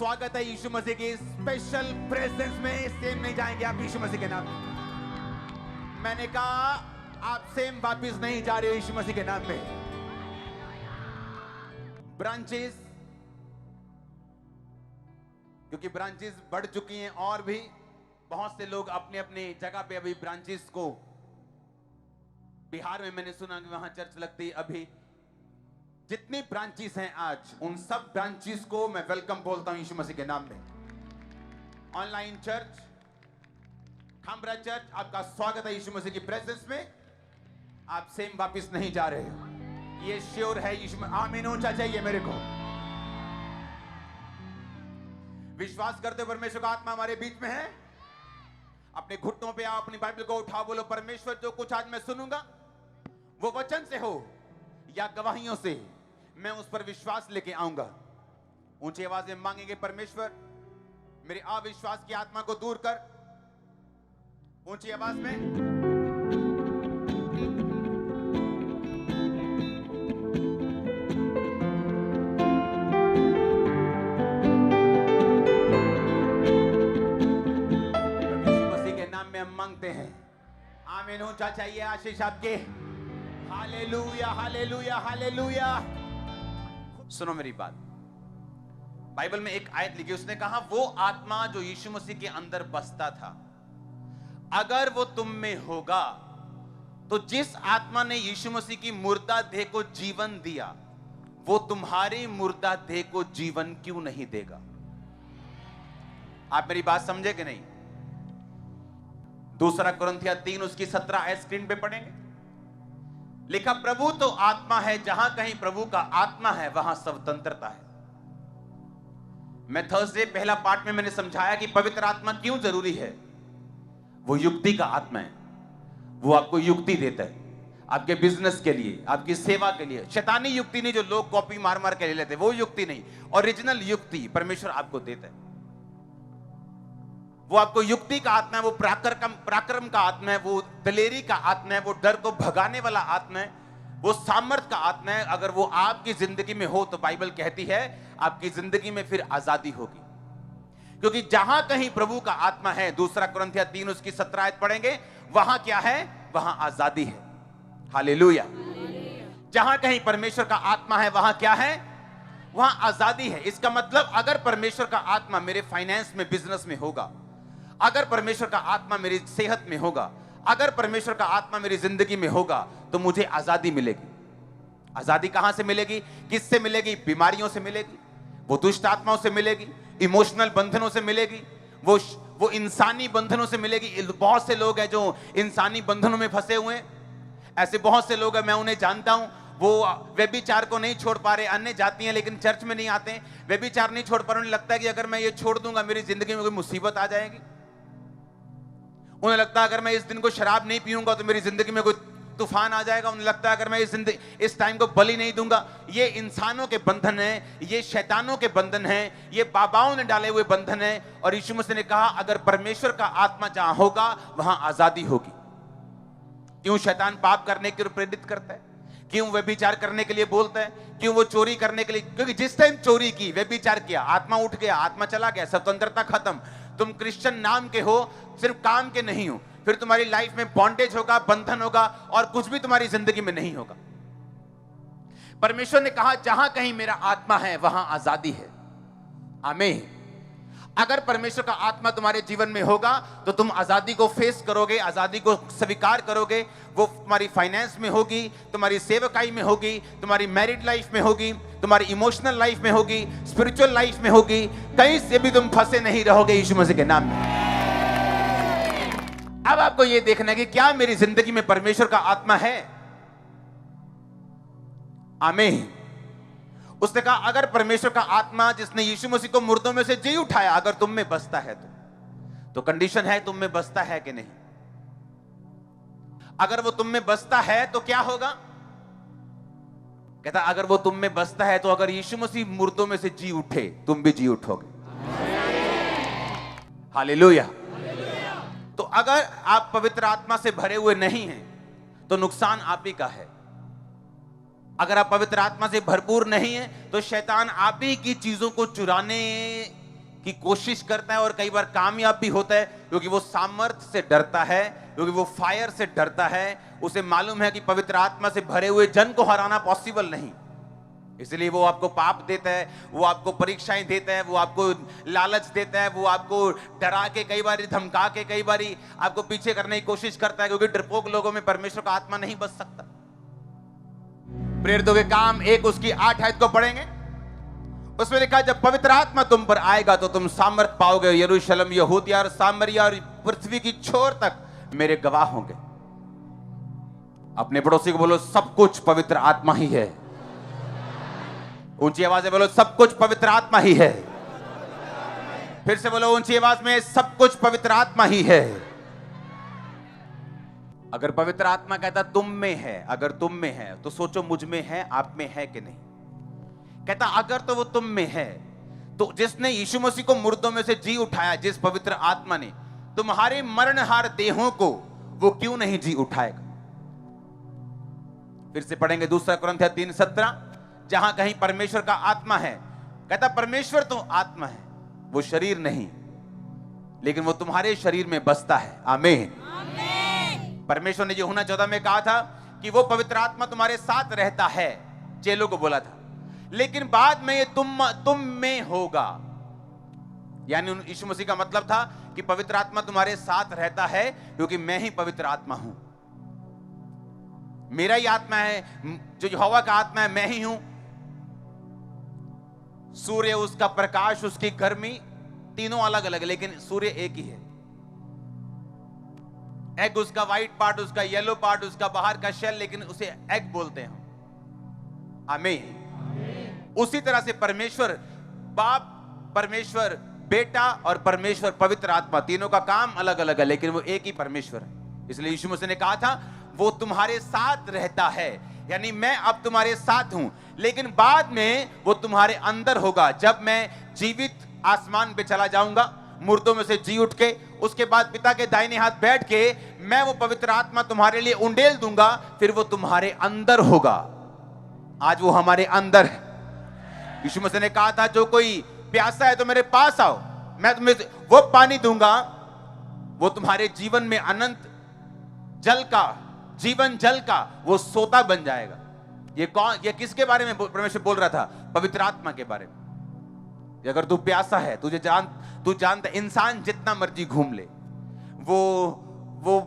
स्वागत है यीशु मसीह की स्पेशल प्रेजेंस में। सेम नहीं जाएंगे आप यीशु मसीह के नाम में। मैंने कहा आप सेम वापिस नहीं जा रहे हो यीशु मसीह के नाम में। ब्रांचेस, क्योंकि ब्रांचेस बढ़ चुकी हैं और भी बहुत से लोग अपने अपने जगह पे अभी ब्रांचेस को, बिहार में मैंने सुना कि वहां चर्च लगती है। अभी जितनी ब्रांचेस हैं आज, उन सब ब्रांचेस को मैं वेलकम बोलता हूं यीशु मसीह के नाम में। ऑनलाइन चर्च, खामरा चर्च, आपका स्वागत है यीशु मसीह की प्रेजेंस में। आप सेम वापस नहीं जा रहे हो, ये श्योर है यीशु में। आमीन ऊंचा चाहिए मेरे को। विश्वास करते हो परमेश्वर का आत्मा हमारे बीच में है? अपने घुटनों पे आओ, अपनी बाइबल को उठाओ, बोलो परमेश्वर जो कुछ आज मैं सुनूंगा वो वचन से हो या गवाहियों से, मैं उस पर विश्वास लेके आऊंगा। ऊंची आवाज में मांगेंगे, परमेश्वर मेरे अविश्वास की आत्मा को दूर कर। ऊंची आवाज में यीशु मसीह के नाम में हम मांगते हैं। आमीन ऊंचा चाहिए आशीष आपके। Hallelujah hallelujah hallelujah. सुनो मेरी बात, बाइबल में एक आयत लिखी, उसने कहा वो आत्मा जो यीशु मसीह के अंदर बसता था, अगर वो तुम में होगा तो जिस आत्मा ने यीशु मसीह की मुर्दा देह को जीवन दिया, वो तुम्हारी मुर्दा देह को जीवन क्यों नहीं देगा? आप मेरी बात समझे कि नहीं? 2 कुरिन्थियों 3 उसकी 17 आयत स्क्रीन पे पढ़ेंगे। लिखा, प्रभु तो आत्मा है, जहां कहीं प्रभु का आत्मा है वहां स्वतंत्रता है। मैं थर्सडे पहला पार्ट में मैंने समझाया कि पवित्र आत्मा क्यों जरूरी है। वो युक्ति का आत्मा है, वो आपको युक्ति देता है आपके बिजनेस के लिए, आपकी सेवा के लिए। शैतानी युक्ति नहीं जो लोग कॉपी मार मार के ले लेते, वो युक्ति नहीं। ओरिजिनल युक्ति परमेश्वर आपको देता है। वो आपको युक्ति का आत्मा है, वो पराक्रम का आत्मा है, वो दलेरी का आत्मा है, वो डर को भगाने वाला आत्मा है, वो सामर्थ का आत्मा है। अगर वो आपकी जिंदगी में हो तो बाइबल कहती है आपकी जिंदगी में फिर आजादी होगी। क्योंकि जहां कहीं प्रभु का आत्मा है, 2 कुरिन्थियों 3 उसकी 17 आयत पढ़ेंगे, वहां क्या है? वहां आजादी है। हालेलुया। जहां कहीं परमेश्वर का आत्मा है वहां क्या है? वहां आजादी है। इसका मतलब अगर परमेश्वर का आत्मा मेरे फाइनेंस में, बिजनेस में होगा, अगर परमेश्वर का आत्मा मेरी सेहत में होगा, अगर परमेश्वर का आत्मा मेरी जिंदगी में होगा, तो मुझे आजादी मिलेगी। आजादी कहां से मिलेगी? किससे मिलेगी? बीमारियों से मिलेगी, वो दुष्ट आत्माओं से मिलेगी, इमोशनल बंधनों से मिलेगी, वो इंसानी बंधनों से मिलेगी। बहुत से लोग हैं जो इंसानी बंधनों में फंसे हुए हैं। ऐसे बहुत से लोग हैं, मैं उन्हें जानता हूं, वो व्यभिचार को नहीं छोड़ पा रहे, अन्य जाति हैं लेकिन चर्च में नहीं आते। व्यभिचार नहीं छोड़ पा रहे, उन्हें लगता है कि अगर मैं ये छोड़ दूंगा मेरी जिंदगी में कोई मुसीबत आ जाएगी। उन्हें लगता है अगर मैं इस दिन को शराब नहीं पीऊंगा तो मेरी जिंदगी में कोई तूफान आ जाएगा। उन्हें लगता है अगर मैं इस टाइम को बलि नहीं दूंगा। ये इंसानों के बंधन है, ये शैतानों के बंधन है, ये बाबाओं ने डाले हुए बंधन है। और यीशु मसीह ने कहा अगर परमेश्वर का आत्मा जहां होगा वहां आजादी होगी। क्यों शैतान पाप करने के लिए प्रेरित करता है? क्यों व्यभिचार करने के लिए बोलता है? क्यों वो चोरी करने के लिए? क्योंकि जिस टाइम चोरी की, व्यभिचार किया, आत्मा उठ गया, आत्मा चला गया, स्वतंत्रता खत्म। तुम क्रिश्चियन नाम के हो, सिर्फ काम के नहीं हो, फिर तुम्हारी लाइफ में बॉन्डेज होगा, बंधन होगा और कुछ भी तुम्हारी जिंदगी में नहीं होगा। परमेश्वर ने कहा जहां कहीं मेरा आत्मा है वहां आजादी है। आमीन। अगर परमेश्वर का आत्मा तुम्हारे जीवन में होगा तो तुम आजादी को फेस करोगे, आजादी को स्वीकार करोगे। वो तुम्हारी फाइनेंस में होगी, तुम्हारी सेवकाई में होगी, तुम्हारी मैरिड लाइफ में होगी, तुम्हारी इमोशनल लाइफ में होगी, स्पिरिचुअल लाइफ में होगी। कहीं से भी तुम फंसे नहीं रहोगे यीशु मसीह के नाम में। अब आपको यह देखना है कि क्या मेरी जिंदगी में परमेश्वर का आत्मा है? आमीन। उसने कहा अगर परमेश्वर का आत्मा जिसने यीशु मसीह को मुर्दों में से जी उठाया अगर तुम में बसता है तो कंडीशन है तुम में बसता है कि नहीं। अगर वो तुम में बसता है तो क्या होगा? कहता अगर वो तुम में बसता है तो अगर यीशु मसीह मुर्दों में से जी उठे तुम भी जी उठोगे। हालेलुया। तो अगर आप पवित्र आत्मा से भरे हुए नहीं हैं तो नुकसान आप ही का है। अगर आप पवित्र आत्मा से भरपूर नहीं हैं तो शैतान आप ही की चीजों को चुराने की कोशिश करता है और कई बार कामयाब भी होता है, क्योंकि वो सामर्थ्य से डरता है, क्योंकि वो फायर से डरता है। उसे मालूम है कि पवित्र आत्मा से भरे हुए जन को हराना पॉसिबल नहीं, इसलिए वो आपको पाप देता है, वो आपको परीक्षाएं देता है, वो आपको लालच देता है, वो आपको डरा के, कई बार धमका के, कई बार आपको पीछे करने की कोशिश करता है, क्योंकि डरपोक लोगों में परमेश्वर का आत्मा नहीं बस सकता। प्रेरितों के काम 1 उसकी 8 आयत को पढ़ेंगे, उसमें लिखा जब पवित्र आत्मा तुम पर आएगा तो तुम सामर्थ पाओगे, यरूशलेम, यहूदिया और सामरिया और पृथ्वी की छोर तक मेरे गवाह होंगे। अपने पड़ोसी को बोलो, सब कुछ पवित्र आत्मा ही है। ऊंची आवाज में बोलो, सब कुछ पवित्र आत्मा ही है। फिर से बोलो ऊंची आवाज में, सब कुछ पवित्र आत्मा ही है। अगर पवित्र आत्मा कहता तुम में है, अगर तुम में है तो सोचो मुझ में है, आप में है कि नहीं। कहता अगर तो वो तुम में है, तो जिसने यीशु मसीह को मुर्दों में से जी उठाया, जिस पवित्र आत्मा ने तुम्हारे मरणहार देहों को, वो क्यों नहीं जी उठाएगा। फिर से पढ़ेंगे 2 कुरिन्थियों 3:17, जहां कहीं परमेश्वर का आत्मा है, कहता परमेश्वर तो आत्मा है, वो शरीर नहीं, लेकिन वो तुम्हारे शरीर में बसता है। आमीन। परमेश्वर ने यूहन्ना 14 में कहा था कि वो पवित्र आत्मा तुम्हारे साथ रहता है, चेलों को बोला था, लेकिन बाद में ये तुम में होगा। यानी यीशु मसीह का मतलब था कि पवित्र आत्मा तुम्हारे साथ रहता है, क्योंकि मैं ही पवित्र आत्मा हूं, मेरा ही आत्मा है, जो यहोवा का आत्मा है, मैं ही हूं। सूर्य, उसका प्रकाश, उसकी गर्मी, तीनों अलग अलग है, लेकिन सूर्य एक ही है। एग उसका व्हाइट पार्ट, उसका येलो पार्ट, उसका बाहर का शेल, लेकिन उसे एग बोलते हैं। आमीन। उसी तरह से परमेश्वर बाप, परमेश्वर बेटा और परमेश्वर पवित्र आत्मा, तीनों का काम अलग अलग है, लेकिन वो एक ही परमेश्वर है। इसलिए यीशु मसीह ने कहा था वो तुम्हारे साथ रहता है, यानी मैं अब तुम्हारे साथ हूं, लेकिन बाद में वो तुम्हारे अंदर होगा। जब मैं जीवित आसमान पे चला जाऊंगा, मुर्दों में से जी उठ के, उसके बाद पिता के दाहिने हाथ बैठ के, मैं वो पवित्र आत्मा तुम्हारे लिए उंडेल दूंगा, फिर वो तुम्हारे अंदर होगा। आज वो हमारे अंदर है। यीशु मसीह ने कहा था जो कोई प्यासा है तो मेरे पास आओ, मैं तुम्हें वो पानी दूंगा, वो तुम्हारे जीवन में अनंत जल का, जीवन जल का वो सोता बन जाएगा। ये किसके बारे में परमेश्वर बोल रहा था? पवित्र आत्मा के बारे में। अगर तू प्यासा है, तू जानता, इंसान जितना मर्जी घूम ले, वो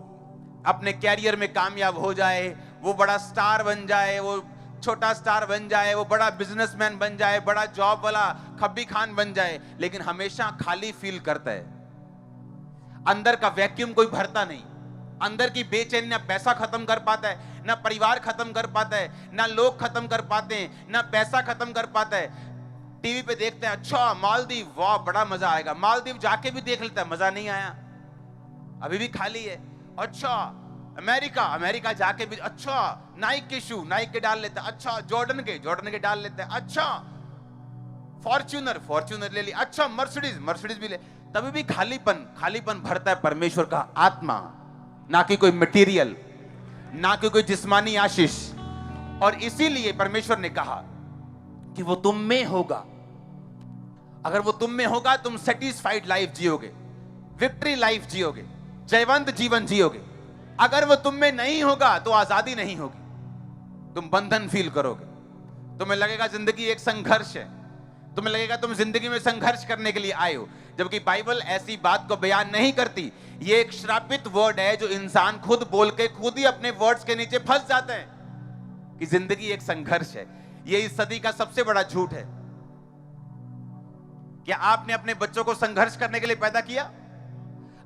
अपने कैरियर में कामयाब हो जाए, वो बड़ा स्टार बन जाए, वो छोटा स्टार बन जाए, वो बड़ा बिजनेसमैन बन जाए, बड़ा जॉब वाला खब्बी खान बन जाए, लेकिन हमेशा खाली फील करता है। अंदर का वैक्यूम कोई भरता नहीं। अंदर की बेचैनी, ना पैसा खत्म कर पाता है, ना परिवार खत्म कर पाता है, ना लोग खत्म कर पाते हैं, ना पैसा खत्म कर पाता है। टीवी पे देखते हैं, अच्छा मालदीव, वाह बड़ा मजा आएगा, मालदीव जाके भी देख लेता है, मजा नहीं आया, अभी भी खाली है। अच्छा अमेरिका जाके भी, अच्छा नाइक के शू, नाइक के डाल लेता है, अच्छा जॉर्डन के डाल लेता है, अच्छा फॉर्च्यूनर ले लिया, अच्छा मर्सिडीज भी ले, तभी भी खालीपन भरता है परमेश्वर का आत्मा, ना कि कोई मटेरियल, ना कि कोई जिस्मानी आशीष। और इसीलिए परमेश्वर ने कहा कि वो तुम में होगा। अगर वो तुम में होगा, तुम सेटिस्फाइड लाइफ जियोगे, विक्ट्री लाइफ जियोगे, जयवंत जीवन जियोगे। अगर वो तुम में नहीं होगा तो आजादी नहीं होगी, तुम बंधन फील करोगे, तुम्हें लगेगा जिंदगी एक संघर्ष है, तुम्हें लगेगा तुम जिंदगी में संघर्ष करने के लिए आए हो, जबकि बाइबल ऐसी बात को बयान नहीं करती। ये एक श्रापित वर्ड है जो इंसान खुद बोल के खुद ही अपने वर्ड्स के नीचे फंस जाते हैं कि जिंदगी एक संघर्ष है। ये इस सदी का सबसे बड़ा झूठ है। क्या आपने अपने बच्चों को संघर्ष करने के लिए पैदा किया?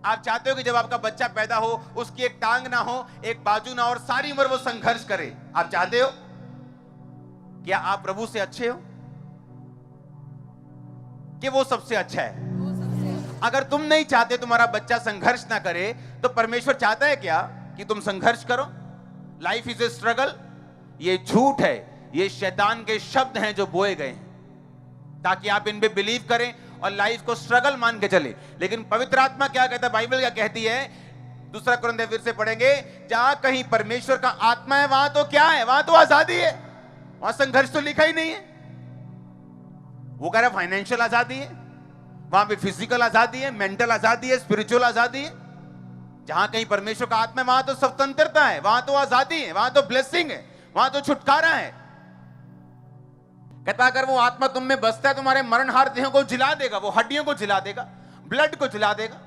आप चाहते हो कि जब आपका बच्चा पैदा हो, उसकी एक टांग ना हो, एक बाजू ना हो, और सारी उम्र वो संघर्ष करे? आप चाहते हो? क्या आप प्रभु से अच्छे हो कि वो सबसे अच्छा है? अगर तुम नहीं चाहते तुम्हारा बच्चा संघर्ष ना करे, तो परमेश्वर चाहता है क्या कि तुम संघर्ष करो? Life is a struggle. ये झूठ है, ये शैतान के शब्द हैं जो बोए गए हैं ताकि आप इन पे बिलीव करें और लाइफ को स्ट्रगल मान के चले। लेकिन पवित्र आत्मा क्या कहता है, बाइबल क्या कहती है? 2 कुरिन्थियों फिर से पढ़ेंगे, जहां कहीं परमेश्वर का आत्मा है वहां तो क्या है? वहां तो आजादी है, वहां संघर्ष तो लिखा ही नहीं है। वो कह रहा है फाइनेंशियल आजादी है, वहां पे फिजिकल आजादी है, मेंटल आजादी है, स्पिरिचुअल आजादी है। जहां कहीं परमेश्वर का आत्मा है वहां तो स्वतंत्रता है, वहां तो आजादी है, वहां तो ब्लेसिंग है, वहां तो छुटकारा है। कहता अगर वो आत्मा तुम में बसता है तुम्हारे मरणहार देहों को जिला देगा, वो हड्डियों को जिला देगा, ब्लड को जिला देगा।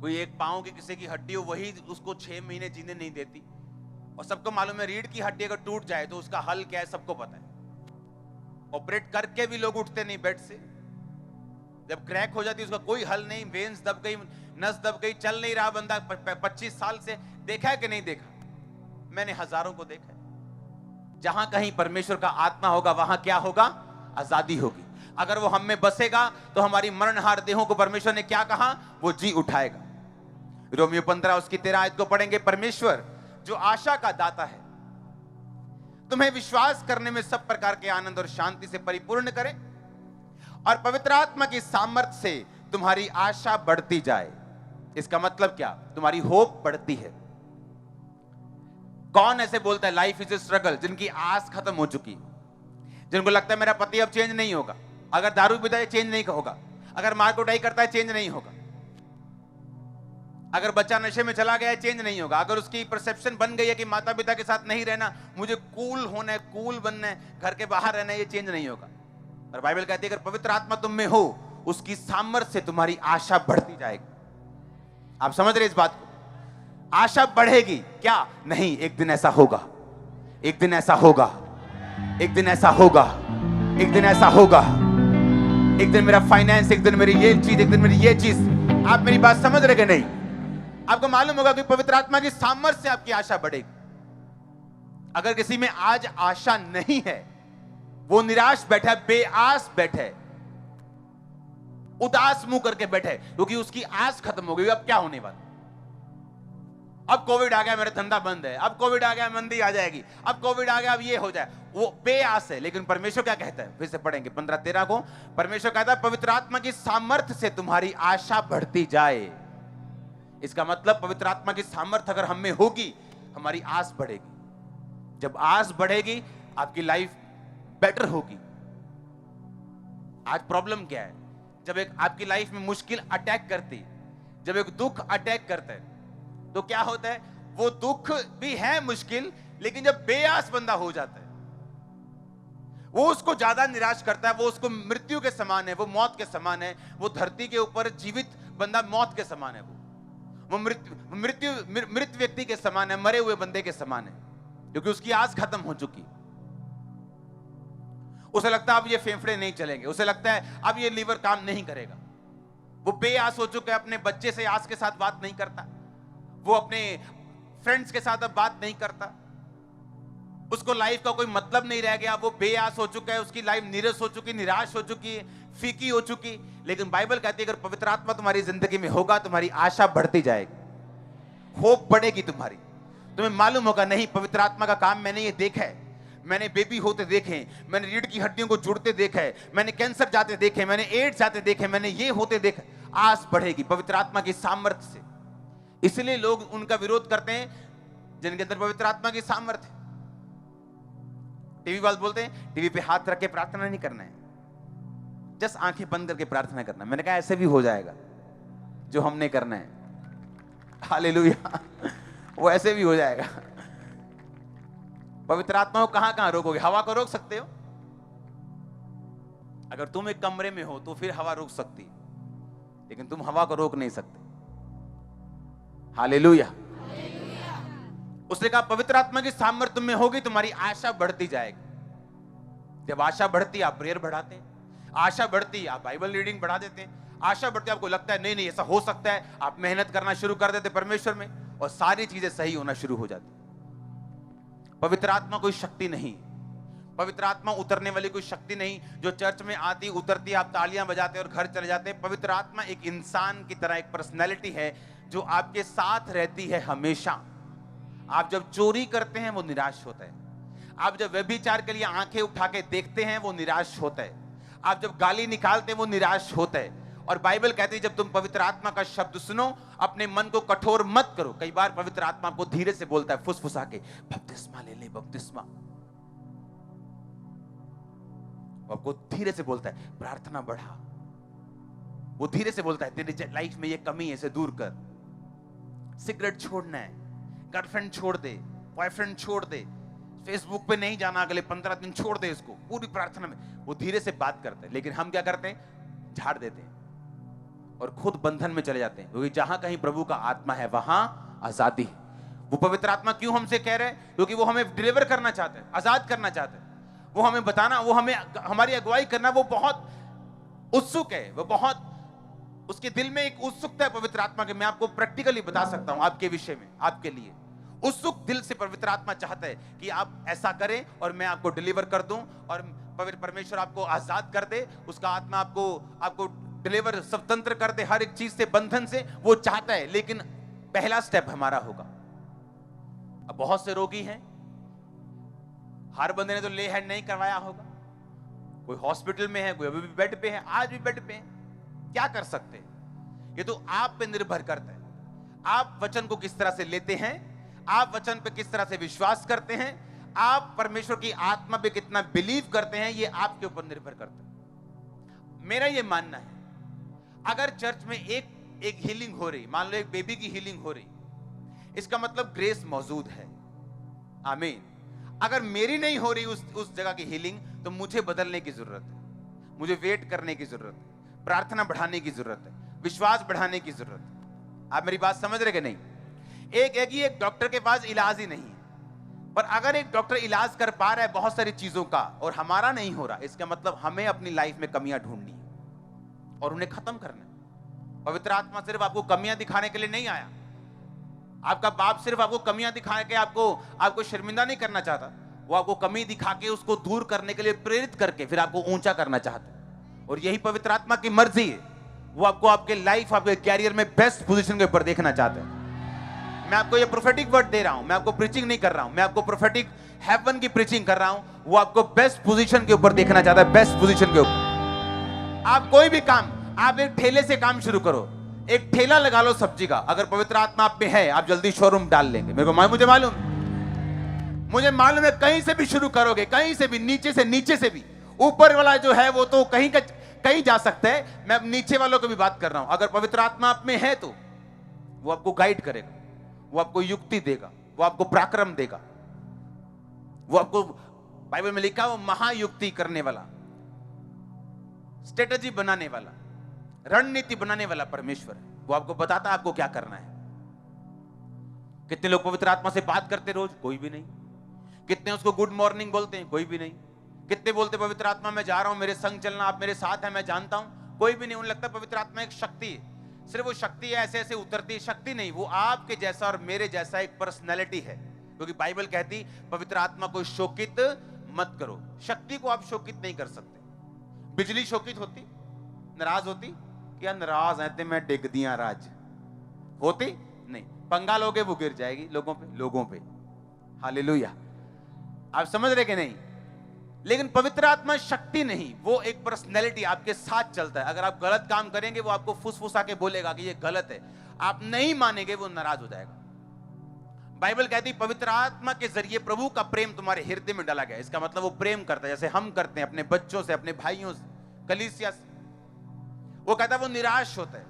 कोई एक पांव की किसी की हड्डी हो वही उसको 6 महीने जीने नहीं देती। और सबको मालूम है रीढ़ की हड्डी अगर टूट जाए तो उसका हल क्या है, सबको पता है। ऑपरेट करके भी लोग उठते नहीं बेड से। जब क्रैक हो जाती है उसका कोई हल नहीं, वेन्स दब गई, नस दब गई, चल नहीं रहा बंदा 25 साल से। देखा है कि नहीं देखा? मैंने हजारों को देखा है। जहां कहीं परमेश्वर का आत्मा होगा वहां क्या होगा? आजादी होगी। अगर वो हम में बसेगा तो हमारी मरणहार देहों को परमेश्वर ने क्या कहा? वो जी उठाएगा। रोमियो 15 उसकी 13 आयत को पढ़ेंगे। परमेश्वर जो आशा का दाता है तुम्हें विश्वास करने में सब प्रकार के आनंद और शांति से परिपूर्ण करे और पवित्र आत्मा की सामर्थ्य से तुम्हारी आशा बढ़ती जाए। इसका मतलब क्या? तुम्हारी होप बढ़ती है। कौन ऐसे बोलता है लाइफ इज ए स्ट्रगल? जिनकी आस खत्म हो चुकी, जिनको लगता है मेरा पति अब चेंज नहीं होगा, अगर दारू पीता है चेंज नहीं होगा, अगर मार कुटाई करता है चेंज नहीं होगा, अगर बच्चा नशे में चला गया है चेंज नहीं होगा, अगर उसकी परसेप्शन बन गई है कि माता पिता के साथ नहीं रहना, मुझे कूल होना है, कूल बनना है, घर के बाहर रहना है, ये चेंज नहीं होगा। और बाइबल कहती है अगर पवित्र आत्मा तुम में हो उसकी सामर्थ्य से तुम्हारी आशा बढ़ती जाएगी। आप समझ रहे इस बात को? आशा बढ़ेगी क्या? नहीं, एक दिन ऐसा होगा, एक दिन ऐसा होगा, एक दिन ऐसा होगा, एक दिन ऐसा होगा, एक दिन मेरा फाइनेंस, एक दिन मेरी ये चीज, एक दिन मेरी ये चीज। आप मेरी बात समझ रहे कि नहीं? आपको मालूम होगा कि पवित्र आत्मा की सामर्थ्य से आपकी आशा बढ़ेगी। अगर किसी में आज आशा नहीं है, वो निराश बैठा है, बेआस बैठा है, उदास मुंह करके बैठे क्योंकि उसकी आस खत्म हो गई। अब क्या होने वाला? अब कोविड आ गया, मेरा धंधा बंद है, अब कोविड आ गया, मंदी आ जाएगी, अब कोविड आ गया, अब ये हो जाए। वो बेआस है। लेकिन परमेश्वर क्या कहता है? फिर से पढ़ेंगे 15-13 को। परमेश्वर कहता है पवित्र आत्मा की सामर्थ्य से तुम्हारी आशा बढ़ती जाए। इसका मतलब पवित्र आत्मा की सामर्थ्य अगर हम में होगी, हमारी आस बढ़ेगी। जब आस बढ़ेगी आपकी लाइफ बेटर होगी। आज प्रॉब्लम क्या है? जब एक आपकी लाइफ में मुश्किल अटैक करती, जब एक दुख अटैक करता है तो क्या होता है? वो दुख भी है मुश्किल, लेकिन जब बेआस बंदा हो जाता है वो उसको ज्यादा निराश करता है, वो उसको मृत्यु के समान है, वो मौत के समान है। वो धरती के ऊपर जीवित बंदा मौत के समान है, वो मृत व्यक्ति के समान है, मरे हुए बंदे के समान है, क्योंकि उसकी आस खत्म हो चुकी। उसे लगता है अब ये फेफड़े नहीं चलेंगे, उसे लगता है अब ये लीवर काम नहीं करेगा। वो बेआस हो चुका है, अपने बच्चे से आस के साथ बात नहीं करता, वो अपने फ्रेंड्स के साथ अब बात नहीं करता, उसको लाइफ का कोई मतलब नहीं रह गया। वो बेआस हो चुका है, उसकी लाइफ नीरस हो चुकी, निराश हो चुकी है, फीकी हो चुकी। लेकिन बाइबल कहती है अगर पवित्र आत्मा तुम्हारी जिंदगी में होगा तुम्हारी आशा बढ़ती जाएगी, होप बढ़ेगी तुम्हारी। तुम्हें मालूम होगा नहीं, पवित्र आत्मा का काम मैंने ये देखा है, मैंने बेबी होते देखे, मैंने रीढ़ की हड्डियों को जुड़ते देखा है, मैंने कैंसर जाते देखे, मैंने एड्स जाते देखे, मैंने ये होते देखा। आस बढ़ेगी पवित्र आत्मा की सामर्थ्य से। इसलिए लोग उनका विरोध करते हैं जिनके अंदर पवित्र आत्मा की सामर्थ्य है। टीवी वाले बोलते हैं टीवी पे हाथ रख के प्रार्थना नहीं करना है, जस्ट आंखें बंद करके प्रार्थना करना है। मैंने कहा ऐसे भी हो जाएगा जो हमने करना है। हालेलुया, वो ऐसे भी हो जाएगा। पवित्र आत्मा को कहां कहां रोकोगे? हवा को रोक सकते हो, अगर तुम एक कमरे में हो तो फिर हवा रोक सकती है, लेकिन तुम हवा को रोक नहीं सकते। हालेलुया। उसने कहा पवित्र आत्मा की सामर्थ्य तुम में होगी तुम्हारी आशा बढ़ती जाएगी। जब आशा बढ़ती आप प्रेयर बढ़ाते हैं, आशा बढ़ती आप बाइबल रीडिंग बढ़ा देते हैं, आशा बढ़ती आपको लगता है नहीं नहीं ऐसा हो सकता है, आप मेहनत करना शुरू कर देते परमेश्वर में और सारी चीजें सही होना शुरू हो जाती। पवित्र आत्मा कोई शक्ति नहीं, पवित्र आत्मा उतरने वाली कोई शक्ति नहीं जो चर्च में आती उतरती आप तालियां बजाते और घर चले जाते। पवित्र आत्मा एक इंसान की तरह एक पर्सनैलिटी है जो आपके साथ रहती है हमेशा। आप जब चोरी करते हैं वो निराश होता है, आप जब व्यभिचार के लिए आंखें उठा के देखते हैं वो निराश होता है, आप जब गाली निकालते हैं वो निराश होता है। और बाइबल कहती है जब तुम पवित्र आत्मा का शब्द सुनो अपने मन को कठोर मत करो। कई बार पवित्र आत्मा आपको धीरे से बोलता है, फुसफुसा के बपतिस्मा ले ले, बपतिस्मा। आपको धीरे से बोलता है प्रार्थना बढ़ा, वो धीरे से बोलता है तेरी लाइफ में ये कमी है, इसे दूर कर। सिगरेट छोड़ना है, गर्लफ्रेंड छोड़ दे, बॉयफ्रेंड छोड़ दे, फेसबुक पे नहीं जाना अगले 15 दिन, छोड़ दे इसको, पूरी प्रार्थना में। वो धीरे से बात करते हैं, लेकिन हम क्या करते हैं, झाड़ देते हैं और खुद बंधन में चले जाते हैं। क्योंकि जहां कहीं प्रभु का आत्मा है वहां आजादी है। वो पवित्र आत्मा क्यों हमसे कह रहे हैं? क्योंकि वो हमें डिलीवर करना चाहते हैं, आजाद करना चाहते हैं। वो हमें बताना, वो हमें हमारी अगुवाई करना, वो बहुत उत्सुक है, वो बहुत, उसके दिल में एक उत्सुकता है पवित्र आत्मा के। मैं आपको प्रैक्टिकली बता सकता हूं आपके विषय में, आपके लिए उत्सुक दिल से पवित्र आत्मा चाहता है कि आप ऐसा करें और मैं आपको डिलीवर कर दूं और पवित्र परमेश्वर आपको आजाद कर दे, उसका आत्मा आपको डिलीवर, स्वतंत्र कर दे हर एक चीज से, बंधन से। वो चाहता है, लेकिन पहला स्टेप हमारा होगा। अब बहुत से रोगी हैं, हर बंदे ने तो ले हैंड नहीं करवाया होगा, कोई हॉस्पिटल में है, कोई अभी भी बेड पे है, आज भी बेड पे है। क्या कर सकते हैं? ये तो आप पे निर्भर करता है। आप वचन को किस तरह से लेते हैं, आप वचन पे किस तरह से विश्वास करते हैं, आप परमेश्वर की आत्मा पे कितना बिलीव करते हैं, ये आपके ऊपर निर्भर करता है। मेरा ये मानना है, अगर चर्च में एक हीलिंग हो रही, मान लो एक बेबी की हीलिंग हो रही, इसका मतलब ग्रेस मौजूद है। आमीन। अगर मेरी नहीं हो रही उस जगह की हीलिंग, तो मुझे बदलने की जरूरत है, मुझे वेट करने की जरूरत है, प्रार्थना बढ़ाने की जरूरत है, विश्वास बढ़ाने की जरूरत है। आप मेरी बात समझ रहे कि नहीं? एक डॉक्टर के पास इलाज ही नहीं है, पर अगर एक डॉक्टर इलाज कर पा रहा है बहुत सारी चीजों का और हमारा नहीं हो रहा, इसका मतलब हमें अपनी लाइफ में कमियां ढूंढनी है और उन्हें खत्म करना है। पवित्र आत्मा सिर्फ आपको कमियां दिखाने के लिए नहीं आया। आपका बाप सिर्फ आपको कमियां दिखा के आपको शर्मिंदा नहीं करना चाहता, वो आपको कमी दिखा के उसको दूर करने के लिए प्रेरित करके फिर आपको ऊंचा करना चाहता है। और यही पवित्र आत्मा की मर्जी है। वो आपको आपके लाइफ, आपके कैरियर में बेस्ट पोजीशन के ऊपर देखना चाहता है। मैं आपको ये प्रोफेटिक वर्ड दे रहा हूं, मैं आपको प्रीचिंग नहीं कर रहा हूं, मैं आपको प्रोफेटिक हेवन की प्रीचिंग कर रहा हूं। वो आपको बेस्ट पोजीशन के ऊपर देखना चाहता है, बेस्ट पोजीशन के ऊपर। आप कोई भी काम, आप एक ठेले से काम शुरू करो, एक ठेला लगा लो सब्जी का। अगर पवित्र आत्मा आप में है, आप जल्दी शोरूम डाल लेंगे। मुझे मालूम है, कहीं से भी शुरू करोगे, कहीं से भी, नीचे से भी, ऊपर वाला जो है वो तो कहीं जा सकता है। मैं नीचे वालों को भी बात कर रहा हूं। अगर पवित्र आत्मा आप में है तो वो आपको गाइड करेगा, वो आपको युक्ति देगा, वो आपको पराक्रम देगा, वो आपको, बाइबल में लिखा, वो महायुक्ति करने वाला, स्ट्रेटजी बनाने वाला, रणनीति बनाने वाला परमेश्वर है। वो आपको बताता है आपको क्या करना है। कितने लोग पवित्र आत्मा से बात करते रोज? कोई भी नहीं। कितने उसको गुड मॉर्निंग बोलते हैं? कोई भी नहीं। कितने बोलते पवित्र आत्मा मैं जा रहा हूं, मेरे संग चलना, आप मेरे साथ हैं, मैं जानता हूं? कोई भी नहीं। उन्हें लगता है पवित्र आत्मा एक शक्ति है, सिर्फ वो शक्ति है, ऐसे ऐसे उतरती है। शक्ति नहीं, वो आपके जैसा और मेरे जैसा एक पर्सनैलिटी है। क्योंकि बाइबल कहती पवित्र आत्मा को शोकित मत करो। शक्ति को आप शोकित नहीं कर सकते। बिजली शोकित होती, नाराज होती? क्या नाराज है मैं डिग दिया राज होती? नहीं। पंगा लोगे वो गिर जाएगी लोगों पे। हालेलुया। आप समझ रहे कि नहीं? लेकिन पवित्र आत्मा शक्ति नहीं, वो एक पर्सनैलिटी आपके साथ चलता है। अगर आप गलत काम करेंगे, वो आपको फुसफुसा के बोलेगा कि ये गलत है। आप नहीं मानेंगे, वो नाराज हो जाएगा। बाइबल कहती पवित्र आत्मा के जरिए प्रभु का प्रेम तुम्हारे हृदय में डाला गया। इसका मतलब वो प्रेम करता है, जैसे हम करते हैं अपने बच्चों से, अपने भाइयों से, कलीसिया से। वो कहता है वो निराश होता है।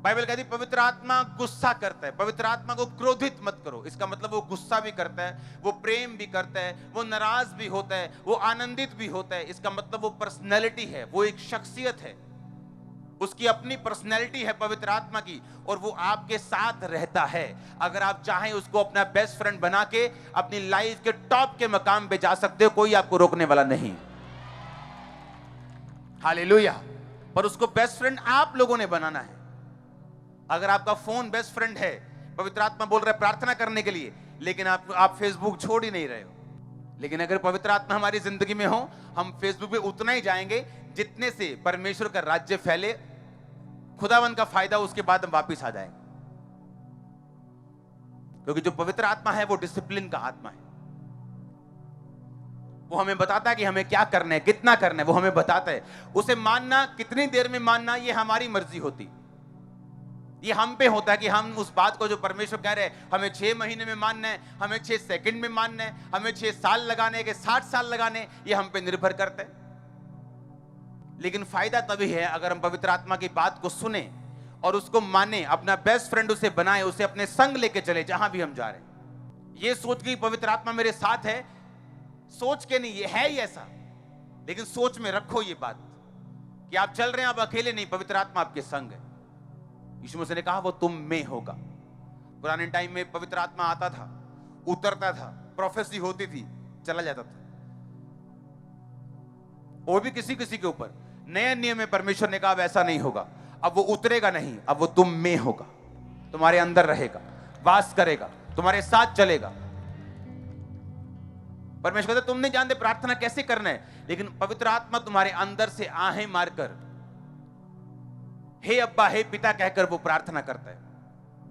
बाइबल कहती पवित्र आत्मा गुस्सा करता है। पवित्र आत्मा को क्रोधित मत करो। इसका मतलब वो गुस्सा भी करता है, वो प्रेम भी करता है, वो नाराज भी होता है, वो आनंदित भी होता है। इसका मतलब वो पर्सनैलिटी है, वो एक शख्सियत है, उसकी अपनी पर्सनैलिटी है पवित्र आत्मा की, और वो आपके साथ रहता है। अगर आप चाहें उसको अपना बेस्ट फ्रेंड बना के अपनी लाइफ के टॉप के मकाम पे जा सकते हो, कोई आपको रोकने वाला नहीं। हालेलुया। पर उसको बेस्ट फ्रेंड आप लोगों ने बनाना है। अगर आपका फोन बेस्ट फ्रेंड है, पवित्र आत्मा बोल रहा है प्रार्थना करने के लिए, लेकिन आप फेसबुक छोड़ ही नहीं रहे हो। लेकिन अगर पवित्र आत्मा हमारी जिंदगी में हो, हम फेसबुक पे उतना ही जाएंगे जितने से परमेश्वर का राज्य फैले, खुदावन का फायदा, उसके बाद हम वापिस आ जाएंगे। क्योंकि जो पवित्र आत्मा है वो डिसिप्लिन का आत्मा है। वो हमें बताता है कि हमें क्या करना है, कितना करना है, वो हमें बताता है। उसे मानना, कितनी देर में मानना, ये हमारी मर्जी होती। ये हम पे होता है कि हम उस बात को जो परमेश्वर कह रहे हैं, हमें 6 महीने में मानना है, हमें 6 सेकंड में मानना है, हमें 6 साल लगाने के 60 साल लगाने, ये हम पे निर्भर करता है। लेकिन फायदा तभी है अगर हम पवित्र आत्मा की बात को सुने और उसको माने, अपना बेस्ट फ्रेंड उसे बनाए, उसे अपने संग लेके चले जहां भी हम जा रहे हैं। ये सोच के पवित्र आत्मा मेरे साथ है, सोच के नहीं, ये है ही ऐसा, लेकिन सोच में रखो ये बात कि आप चल रहे हैं, आप अकेले नहीं, पवित्र आत्मा आपके संग है। यीशु मसीह ने कहा वो तुम में होगा। पुराने टाइम में पवित्र आत्मा आता था, उतरता था, प्रोफेसी होती थी, चला जाता था, वो भी किसी किसी के ऊपर। नए नियम में परमेश्वर ने कहा अब ऐसा नहीं होगा, अब वो उतरेगा नहीं, अब वो तुम में होगा, तुम्हारे अंदर रहेगा, वास करेगा, तुम्हारे साथ चलेगा। परमेश्वर कहते तुम नहीं जानते प्रार्थना कैसे करना है, लेकिन पवित्र आत्मा तुम्हारे अंदर से आहें मारकर हे अब्बा हे पिता कहकर वो प्रार्थना करता है।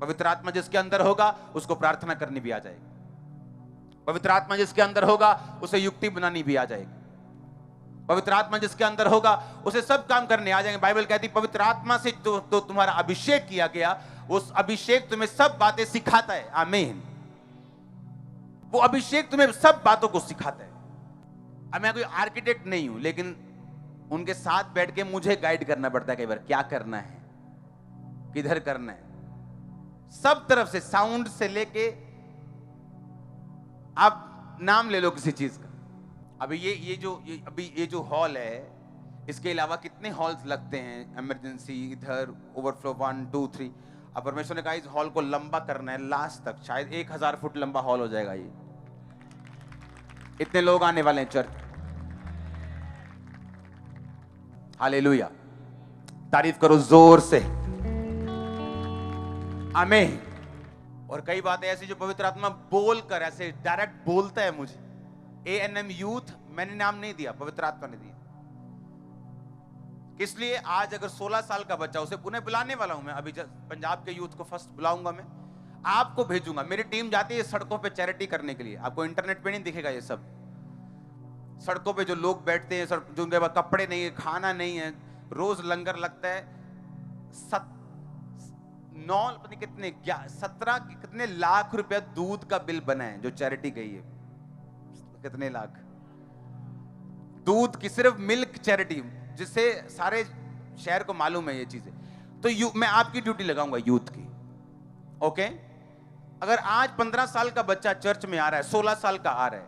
पवित्र आत्मा जिसके अंदर होगा उसको प्रार्थना करनी भी आ जाएगी। पवित्र आत्मा जिसके अंदर होगा उसे युक्ति बनानी भी आ जाएगी। पवित्र आत्मा जिसके अंदर होगा उसे सब काम करने आ जाएंगे। बाइबल कहती पवित्र आत्मा से तो तुम्हारा अभिषेक किया गया, उस अभिषेक तुम्हें सब बातें सिखाता है। आमीन। वो अभिषेक तुम्हें सब बातों को सिखाता है। अब मैं कोई आर्किटेक्ट नहीं हूं, लेकिन उनके साथ बैठ के मुझे गाइड करना पड़ता है कई बार, क्या करना है, किधर करना है, सब तरफ से, साउंड से लेके आप नाम ले लो किसी चीज का। अभी ये जो हॉल है, इसके अलावा कितने हॉल्स लगते हैं, इमरजेंसी, इधर ओवरफ्लो 1 2 3। अब परमेश्वर ने कहा इस हॉल को लंबा करना है लास्ट तक, शायद 1000 फुट लंबा हॉल हो जाएगा ये, इतने लोग आने वाले हैं चर्च। हालेलुया, तारीफ करो जोर से, आमीन। और कई बातें ऐसी जो पवित्र आत्मा बोलकर ऐसे डायरेक्ट बोलता है मुझे। ANM यूथ मैंने नाम नहीं दिया, पवित्र आत्मा ने दिया। इसलिए आज अगर 16 साल का बच्चा, उसे पुनः बुलाने वाला हूं मैं, अभी पंजाब के यूथ को फर्स्ट बुलाऊंगा, मैं आपको भेजूंगा। मेरी टीम जाती है सड़कों पे चैरिटी करने के लिए, आपको इंटरनेट पे नहीं दिखेगा ये सब। सड़कों पे जो लोग बैठते हैं, जो उनके पास कपड़े नहीं है, खाना नहीं है, रोज लंगर लगता है। 17 कितने लाख रुपया दूध का बिल बना है जो चैरिटी गई है। कितने लाख दूध की, सिर्फ मिल्क चैरिटी, जिससे सारे शहर को मालूम है ये चीजें। तो मैं आपकी ड्यूटी लगाऊंगा यूथ की, ओके। अगर आज 15 साल का बच्चा चर्च में आ रहा है, 16 साल का आ रहा है,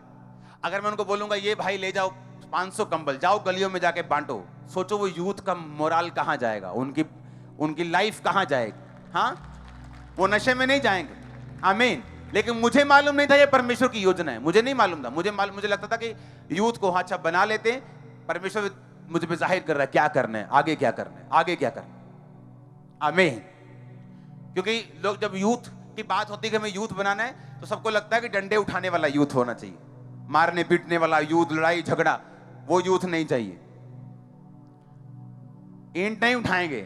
अगर मैं उनको बोलूंगा ये भाई ले जाओ 500 कंबल, जाओ गलियों में जाके बांटो, सोचो वो यूथ का मोराल कहां जाएगा, उनकी लाइफ कहां जाएगी। हाँ, वो नशे में नहीं जाएंगे। आमीन। लेकिन मुझे मालूम नहीं था ये परमेश्वर की योजना है, मुझे नहीं मालूम था। मुझे लगता था कि यूथ को अच्छा बना लेते हैं, परमेश्वर मुझे पे जाहिर कर रहा है क्या करना है, आगे क्या करना है, आगे क्या करना है। आमीन। क्योंकि लोग जब यूथ की बात होती है कि हमें यूथ बनाना है, तो सबको लगता है कि डंडे उठाने वाला यूथ होना चाहिए, मारने पीटने वाला यूथ, लड़ाई झगड़ा, वो यूथ नहीं चाहिए। ईंट नहीं उठाएंगे,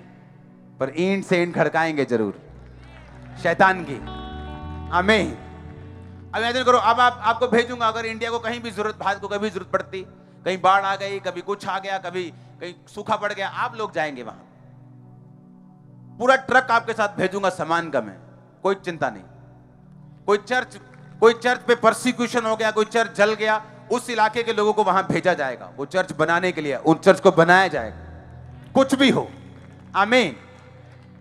पर ईंट से ईंट खड़काएंगे जरूर शैतान की। आमीन। अब इमेजिन करो, अब आपको भेजूंगा, अगर इंडिया को कहीं भी भारत को कभी जरूरत पड़ती, कहीं बाढ़ आ गई, कभी कुछ आ गया, कभी कहीं सूखा पड़ गया, आप लोग जाएंगे वहां। पूरा ट्रक आपके साथ भेजूंगा सामान का मैं, कोई चिंता नहीं। कोई चर्च पे परसिक्यूशन हो गया, कोई चर्च जल गया, उस इलाके के लोगों को वहां भेजा जाएगा, वो चर्च बनाने के लिए, उन चर्च को बनाया जाएगा, कुछ भी हो। आमीन।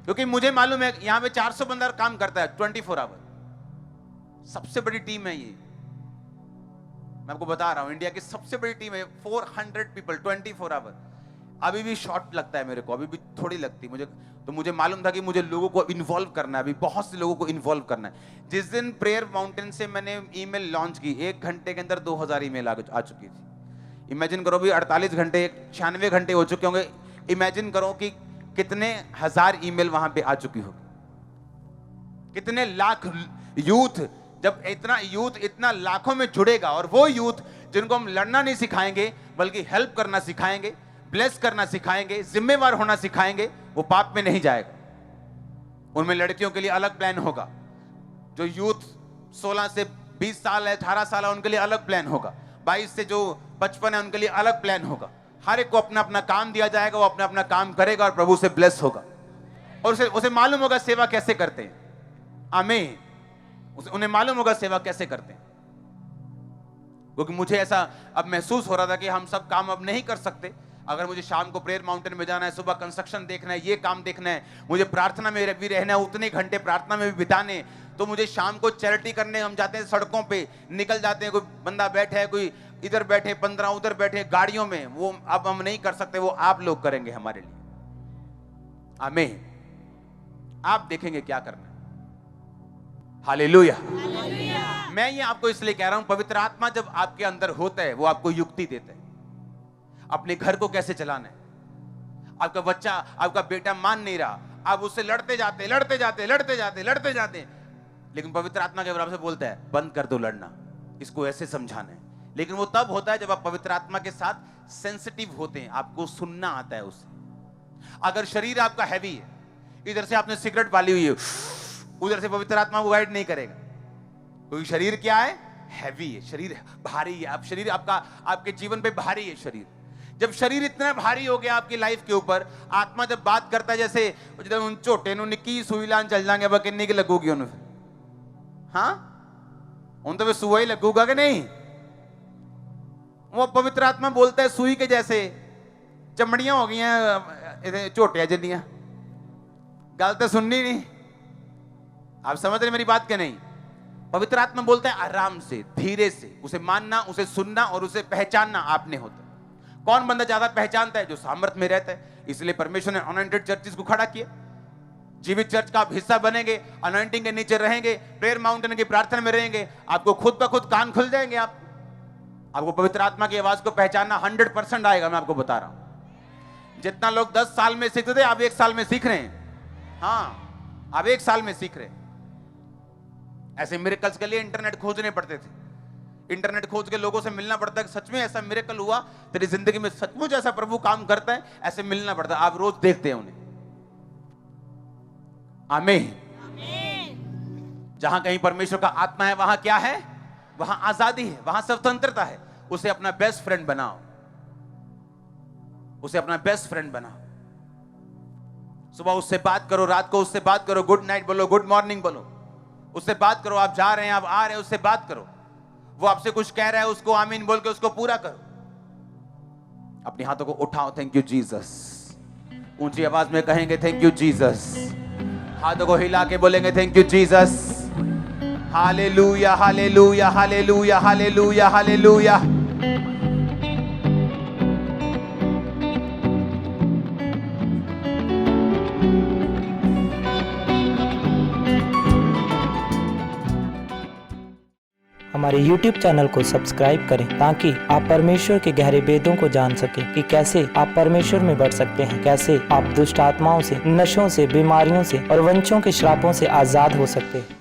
क्योंकि मुझे मालूम है यहां पे 400 बंदा काम करता है 24 आवर, सबसे बड़ी टीम है ये। मैं आपको बता रहा हूं, इंडिया की सबसे बड़ी टीम है, 400 पीपल 24 आवर। अभी भी शॉर्ट लगता है मेरे को, अभी भी थोड़ी लगती मुझे, तो मुझे मालूम था कि मुझे लोगों को इन्वॉल्व करना है, अभी बहुत से लोगों को इन्वॉल्व करना है। जिस दिन प्रेयर माउंटेन से मैंने ईमेल लॉन्च की, 1 घंटे के अंदर 2000 ईमेल आ चुकी थी। इमेजिन करो, भी 48 घंटे 96 घंटे हो चुके होंगे। इमेजिन करो कि कितने हजार ईमेल वहां पे आ चुकी होगी, कितने लाख यूथ। जब इतना लाखों में जुड़ेगा, और वो यूथ जिनको हम लड़ना नहीं सिखाएंगे बल्कि हेल्प करना सिखाएंगे, ब्लेस करना सिखाएंगे, जिम्मेवार होना सिखाएंगे, वो पाप में नहीं जाएगा। उनमें लड़कियों के लिए अलग प्लान होगा, जो यूथ 16 से 20 साल है, 18 साल है, उनके लिए अलग प्लान होगा, 22 से जो 55 है उनके लिए अलग प्लान होगा। हर एक को अपना अपना काम दिया जाएगा, वो अपना अपना काम करेगा और प्रभु से ब्लेस होगा, और उसे मालूम होगा सेवा कैसे करते हैं। आमीन। उन्हें मालूम होगा सेवा कैसे करते हैं। क्योंकि मुझे ऐसा अब महसूस हो रहा था कि हम सब काम अब नहीं कर सकते, अगर मुझे शाम को प्रेयर माउंटेन में जाना है, सुबह कंस्ट्रक्शन देखना है, ये काम देखना है, मुझे प्रार्थना में भी रहना है, उतने घंटे प्रार्थना में भी बिताने, तो मुझे शाम को चैरिटी करने हम जाते हैं, सड़कों पे निकल जाते हैं, कोई बंदा बैठे है, कोई इधर बैठे, 15 उधर बैठे गाड़ियों में, वो अब हम नहीं कर सकते, वो आप लोग करेंगे हमारे लिए। आमीन। आप देखेंगे क्या करना है। हालेलुया। मैं ये आपको इसलिए कह रहा हूं, पवित्र आत्मा जब आपके अंदर होता है, वो आपको युक्ति देता है अपने घर को कैसे चलाना है। आपका बच्चा, आपका बेटा मान नहीं रहा, आप उससे लड़ते जाते लेकिन पवित्र आत्मा के बराबर से बोलता है बंद कर दो लड़ना, इसको ऐसे समझाना है। लेकिन वो तब होता है जब आप पवित्र आत्मा के साथ सेंसिटिव होते हैं, आपको सुनना आता है उससे। अगर शरीर आपका हैवी है, इधर से आपने सिगरेट पाली हुई है, उधर से पवित्र आत्मा को गाइड नहीं करेगा, क्योंकि शरीर क्या है, हैवी है, शरीर भारी है। आप शरीर आपका आपके जीवन पे भारी है शरीर। जब शरीर इतना भारी हो गया आपकी लाइफ के ऊपर, आत्मा जब बात करता है, जैसे जब उन छोटे नु निक्की सुई लान चल जाएंगे, वह किन्नी की लगोगी उन्हें, हाँ उन तो वे सुई लगूगा कि नहीं। वो पवित्र आत्मा बोलता है सुई के जैसे चमड़ियां हो गई हैं छोटे जिन्नियां, गल तो सुननी नहीं। आप समझ रहे मेरी बात क्या नहीं। पवित्र आत्मा बोलता है आराम से, धीरे से, उसे मानना, उसे सुनना और उसे पहचानना आपने होता है। कौन बंदा ज्यादा पहचानता है, जो सामर्थ्य में रहता है। इसलिए परमेश्वर ने अनॉइंटेड चर्चेस को खड़ा किया। जीवित चर्च का आप हिस्सा बनेंगे, अनॉइंटिंग के नीचे रहेंगे, प्रेयर माउंटेन की प्रार्थना में रहेंगे, आपको खुद ब खुद कान खुल जाएंगे। आपको पवित्र आत्मा की आवाज को पहचानना 100% आएगा। मैं आपको बता रहा हूं, जितना लोग 10 साल में सीखते थे, आप 1 साल में सीख रहे हैं। हाँ, आप 1 साल में सीख रहे हैं। ऐसे मिरेकल्स के लिए इंटरनेट खोजने पड़ते थे, इंटरनेट खोज के लोगों से मिलना पड़ता है कि सच में ऐसा मिरेकल हुआ तेरी जिंदगी में, सचमुच ऐसा प्रभु काम करता है, ऐसे मिलना पड़ता है। आप रोज देखते हैं उन्हें। आमीन। जहां कहीं परमेश्वर का आत्मा है, वहां क्या है, वहां आजादी है, वहां स्वतंत्रता है। उसे अपना बेस्ट फ्रेंड बनाओ, उसे अपना बेस्ट फ्रेंड बनाओ। सुबह उससे बात करो, रात को उससे बात करो, गुड नाइट बोलो, गुड मॉर्निंग बोलो, उससे बात करो। आप जा रहे हैं, आप आ रहे हैं, उससे बात करो। वो आपसे कुछ कह रहा है, उसको आमीन बोल के उसको पूरा करो। अपने हाथों को उठाओ, थैंक यू जीसस। ऊंची आवाज में कहेंगे थैंक यू जीसस। हाथों को हिला के बोलेंगे thank you Jesus. Hallelujah, hallelujah, hallelujah, hallelujah, hallelujah. हमारे YouTube चैनल को सब्सक्राइब करें ताकि आप परमेश्वर के गहरे वेदों को जान सकें कि कैसे आप परमेश्वर में बढ़ सकते हैं, कैसे आप दुष्ट आत्माओं से, नशों से, बीमारियों से और वंशों के श्रापों से आजाद हो सकते हैं।